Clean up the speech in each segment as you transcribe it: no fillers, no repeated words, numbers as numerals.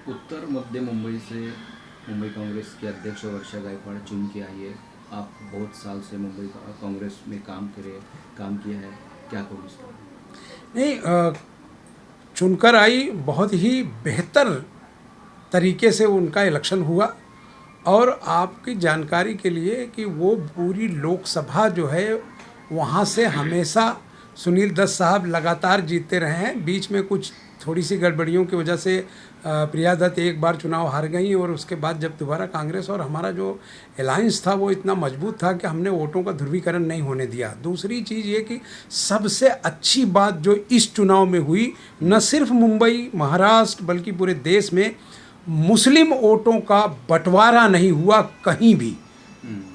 उत्तर मध्य मुंबई से मुंबई कांग्रेस के अध्यक्ष वर्षा गायकवाड़ चुन के आई है। आप बहुत साल से मुंबई कांग्रेस में काम किया है, क्या करूँ इसका? नहीं, चुनकर आई, बहुत ही बेहतर तरीके से उनका इलेक्शन हुआ। और आपकी जानकारी के लिए कि वो पूरी लोकसभा जो है वहाँ से हमेशा सुनील दत्त साहब लगातार जीतते रहे हैं। बीच में कुछ थोड़ी सी गड़बड़ियों की वजह से प्रिया दत्त एक बार चुनाव हार गई, और उसके बाद जब दोबारा कांग्रेस और हमारा जो अलायंस था वो इतना मजबूत था कि हमने वोटों का ध्रुवीकरण नहीं होने दिया। दूसरी चीज़ ये कि सबसे अच्छी बात जो इस चुनाव में हुई, न सिर्फ मुंबई महाराष्ट्र बल्कि पूरे देश में मुस्लिम वोटों का बंटवारा नहीं हुआ कहीं भी।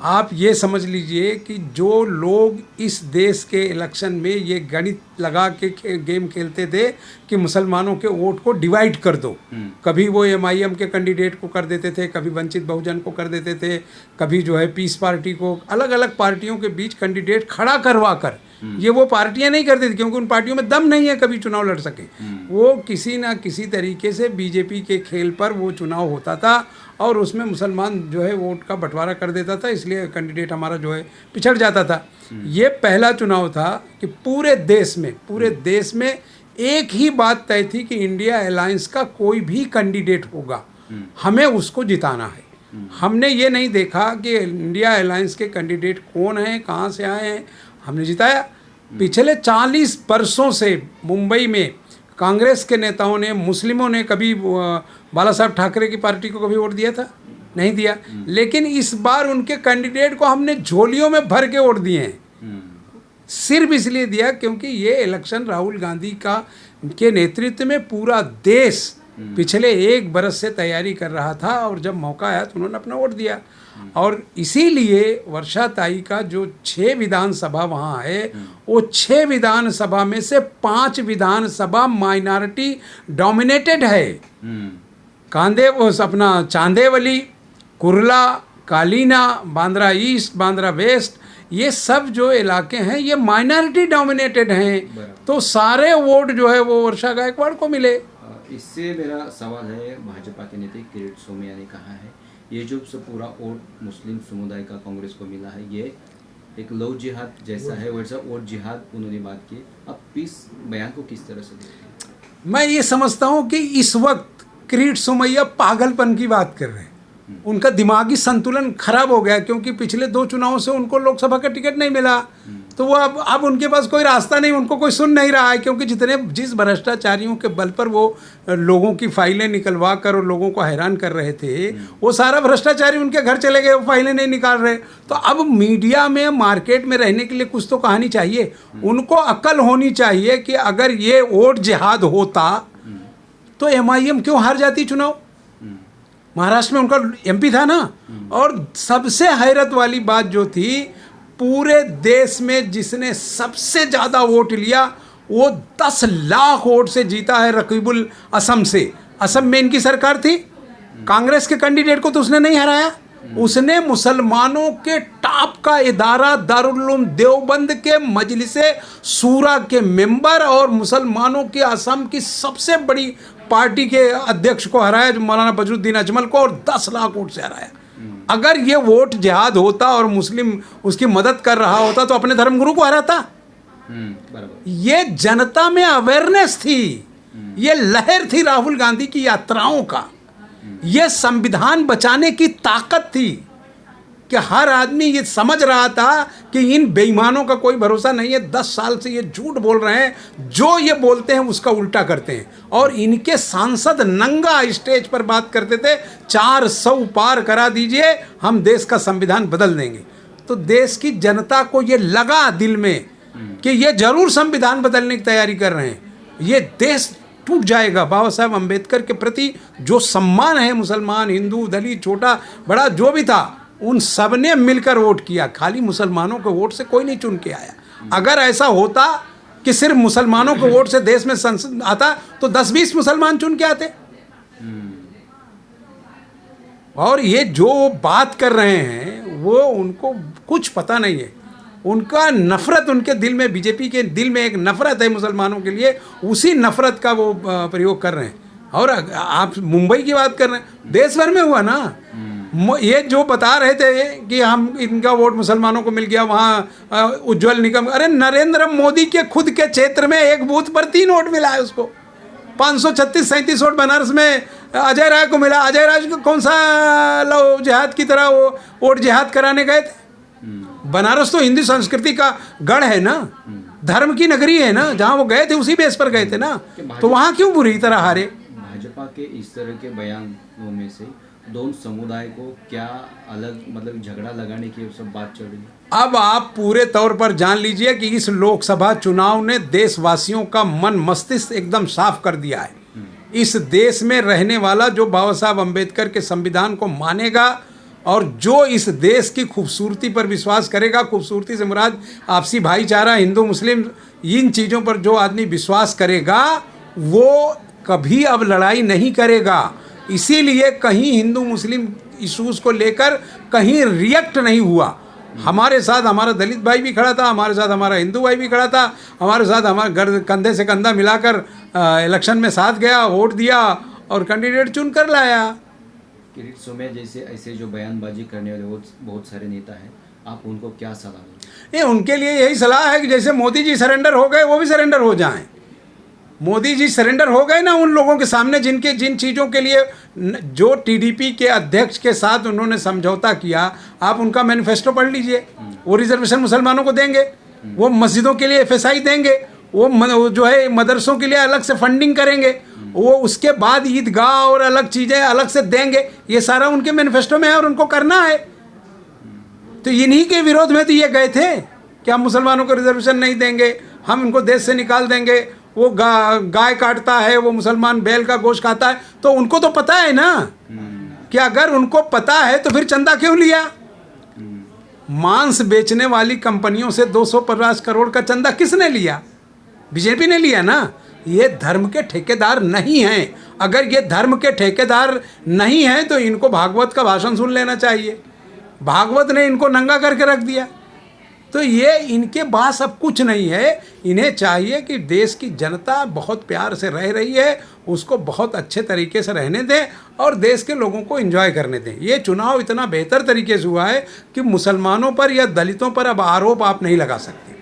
आप ये समझ लीजिए कि जो लोग इस देश के इलेक्शन में ये गणित लगा के गेम खेलते थे कि मुसलमानों के वोट को डिवाइड कर दो, कभी वो एमआईएम के कैंडिडेट को कर देते थे, कभी वंचित बहुजन को कर देते थे, कभी जो है पीस पार्टी को, अलग अलग पार्टियों के बीच कैंडिडेट खड़ा करवा कर, ये वो पार्टियां नहीं करती थी क्योंकि उन पार्टियों में दम नहीं है कभी चुनाव लड़ सके। वो किसी ना किसी तरीके से बीजेपी के खेल पर वो चुनाव होता था और उसमें मुसलमान जो है वोट का बंटवारा कर देता था, इसलिए कैंडिडेट हमारा जो है पिछड़ जाता था। ये पहला चुनाव था कि पूरे देश में एक ही बात तय थी कि इंडिया अलायंस का कोई भी कैंडिडेट होगा, हमें उसको जिताना है। हमने ये नहीं देखा कि इंडिया अलायंस के कैंडिडेट कौन हैं, कहाँ से आए हैं, हमने जिताया। पिछले 40 वर्षों से मुंबई में कांग्रेस के नेताओं ने, मुस्लिमों ने कभी बाला साहब ठाकरे की पार्टी को कभी वोट दिया था? नहीं दिया। लेकिन इस बार उनके कैंडिडेट को हमने झोलियों में भर के वोट दिए हैं। सिर्फ इसलिए दिया क्योंकि ये इलेक्शन राहुल गांधी के नेतृत्व में पूरा देश पिछले 1 बरस से तैयारी कर रहा था, और जब मौका आया तो उन्होंने अपना वोट दिया। और इसीलिए वर्षा ताई का जो 6 विधानसभा वहाँ है, वो 6 विधानसभा में से 5 विधानसभा माइनॉरिटी डोमिनेटेड है। चांदेवली, कुर्ला, कालीना, बांद्रा ईस्ट, बांद्रा वेस्ट, ये सब जो इलाके हैं ये माइनॉरिटी डोमिनेटेड हैं। तो सारे वोट जो है वो वर्षा गायकवाड़ को मिले। इससे मेरा सवाल है, भाजपा के नेता किरीट सोमैया ने कहा है ये जो सब पूरा वोट मुस्लिम समुदाय का कांग्रेस को मिला है, ये एक लव जिहाद जैसा है, वैसा वोट जिहाद उन्होंने बात की। अब इस बयान को किस तरह से देखते हैं? मैं ये समझता हूँ कि इस वक्त किरीट सोमैया पागलपन की बात कर रहे हैं। उनका दिमागी संतुलन खराब हो गया क्योंकि पिछले 2 चुनावों से उनको लोकसभा का टिकट नहीं मिला। तो वो अब उनके पास कोई रास्ता नहीं, उनको कोई सुन नहीं रहा है, क्योंकि जिस भ्रष्टाचारियों के बल पर वो लोगों की फाइलें निकलवा कर और लोगों को हैरान कर रहे थे, वो सारा भ्रष्टाचारी उनके घर चले गए, वो फाइलें नहीं निकाल रहे। तो अब मीडिया में, मार्केट में रहने के लिए कुछ तो कहानी चाहिए। उनको अक्ल होनी चाहिए कि अगर ये वोट जिहाद होता तो एमआईएम क्यों हार जाती चुनाव? महाराष्ट्र में उनका एमपी था ना। और सबसे हैरत वाली बात जो थी, पूरे देश में जिसने सबसे ज़्यादा वोट लिया वो 10 लाख वोट से जीता है रकीबुल असम से। असम में इनकी सरकार थी, कांग्रेस के कैंडिडेट को तो उसने नहीं हराया। उसने मुसलमानों के टॉप का इदारा दारुल उलूम देवबंद के मजलिसे शूरा के मेंबर और मुसलमानों की असम की सबसे बड़ी पार्टी के अध्यक्ष को हराया, जो मौलाना बदरुद्दीन अजमल को, और 10 लाख वोट से हराया। अगर ये वोट जिहाद होता और मुस्लिम उसकी मदद कर रहा होता तो अपने धर्मगुरु को हराता। ये जनता में अवेयरनेस थी, ये लहर थी राहुल गांधी की यात्राओं का, ये संविधान बचाने की ताकत थी कि हर आदमी ये समझ रहा था कि इन बेईमानों का कोई भरोसा नहीं है। 10 साल से ये झूठ बोल रहे हैं, जो ये बोलते हैं उसका उल्टा करते हैं। और इनके सांसद नंगा स्टेज पर बात करते थे, 400 पार करा दीजिए, हम देश का संविधान बदल देंगे। तो देश की जनता को ये लगा दिल में कि ये जरूर संविधान बदलने की तैयारी कर रहे हैं, ये देश टूट जाएगा। बाबा साहब अम्बेडकर के प्रति जो सम्मान है, मुसलमान, हिंदू, दलित, छोटा बड़ा जो भी था, उन सब ने मिलकर वोट किया। खाली मुसलमानों के वोट से कोई नहीं चुन के आया। अगर ऐसा होता कि सिर्फ मुसलमानों के वोट से देश में संसद आता तो 10-20 मुसलमान चुन के आते। और ये जो बात कर रहे हैं वो उनको कुछ पता नहीं है। उनका नफरत, उनके दिल में, बीजेपी के दिल में एक नफरत है मुसलमानों के लिए, उसी नफरत का वो प्रयोग कर रहे हैं। और आप मुंबई की बात कर रहे हैं, देश भर में हुआ ना। ये जो बता रहे थे कि हम इनका वोट मुसलमानों को मिल गया, वहाँ उज्जवल निगम, अरे नरेंद्र मोदी के खुद के क्षेत्र में एक बूथ पर 3 वोट मिला है उसको। 536-37 वोट बनारस में अजय राय को मिला। अजय राय को कौन सा लो जिहाद की तरह वो वोट जिहाद कराने गए थे? बनारस तो हिंदू संस्कृति का गढ़ है ना, धर्म की नगरी है ना, जहाँ वो गए थे उसी बेस पर गए थे ना, तो वहाँ क्यों बुरी तरह हारे? भाजपा के इस तरह के बयानों में से दोनों समुदाय को क्या अलग मतलब झगड़ा लगाने की सब बात चल रही है? अब आप पूरे तौर पर जान लीजिए कि इस लोकसभा चुनाव ने देशवासियों का मन मस्तिष्क एकदम साफ कर दिया है। इस देश में रहने वाला जो बाबा साहब अम्बेडकर के संविधान को मानेगा और जो इस देश की खूबसूरती पर विश्वास करेगा, खूबसूरती से मुराद आपसी भाईचारा, हिंदू मुस्लिम, इन चीज़ों पर जो आदमी विश्वास करेगा वो कभी अब लड़ाई नहीं करेगा। इसीलिए कहीं हिंदू मुस्लिम इशूज़ को लेकर कहीं रिएक्ट नहीं हुआ। हमारे साथ हमारा दलित भाई भी खड़ा था, हमारे साथ हमारा हिंदू भाई भी खड़ा था, हमारे साथ हमारा कंधे से कंधा मिलाकर इलेक्शन में साथ गया, वोट दिया और कैंडिडेट चुन कर लाया। किरीट सोमैया जैसे ऐसे जो बयानबाजी करने वाले बहुत सारे नेता हैं, आप उनको क्या सलाह देंगे? उनके लिए यही सलाह है कि जैसे मोदी जी सरेंडर हो गए वो भी सरेंडर हो जाएं। मोदी जी सरेंडर हो गए ना उन लोगों के सामने जिन चीज़ों के लिए जो टीडीपी के अध्यक्ष के साथ उन्होंने समझौता किया। आप उनका मैनिफेस्टो पढ़ लीजिए। वो रिजर्वेशन मुसलमानों को देंगे, वो मस्जिदों के लिए एफएसआई देंगे, वो जो है मदरसों के लिए अलग से फंडिंग करेंगे, वो उसके बाद ईदगाह और अलग चीज़ें अलग से देंगे। ये सारा उनके मैनिफेस्टो में है और उनको करना है। तो इन्हीं के विरोध में तो ये गए थे कि हम मुसलमानों को रिजर्वेशन नहीं देंगे, हम इनको देश से निकाल देंगे। वो गाय काटता है, वो मुसलमान बैल का गोश्त खाता है, तो उनको तो पता है ना कि अगर उनको पता है तो फिर चंदा क्यों लिया? मांस बेचने वाली कंपनियों से 250 करोड़ का चंदा किसने लिया? बीजेपी ने लिया ना। ये धर्म के ठेकेदार नहीं हैं। अगर ये धर्म के ठेकेदार नहीं हैं तो इनको भागवत का भाषण सुन लेना चाहिए। भागवत ने इनको नंगा करके रख दिया। तो ये इनके पास अब कुछ नहीं है। इन्हें चाहिए कि देश की जनता बहुत प्यार से रह रही है, उसको बहुत अच्छे तरीके से रहने दें और देश के लोगों को एंजॉय करने दें। ये चुनाव इतना बेहतर तरीके से हुआ है कि मुसलमानों पर या दलितों पर अब आरोप आप नहीं लगा सकते।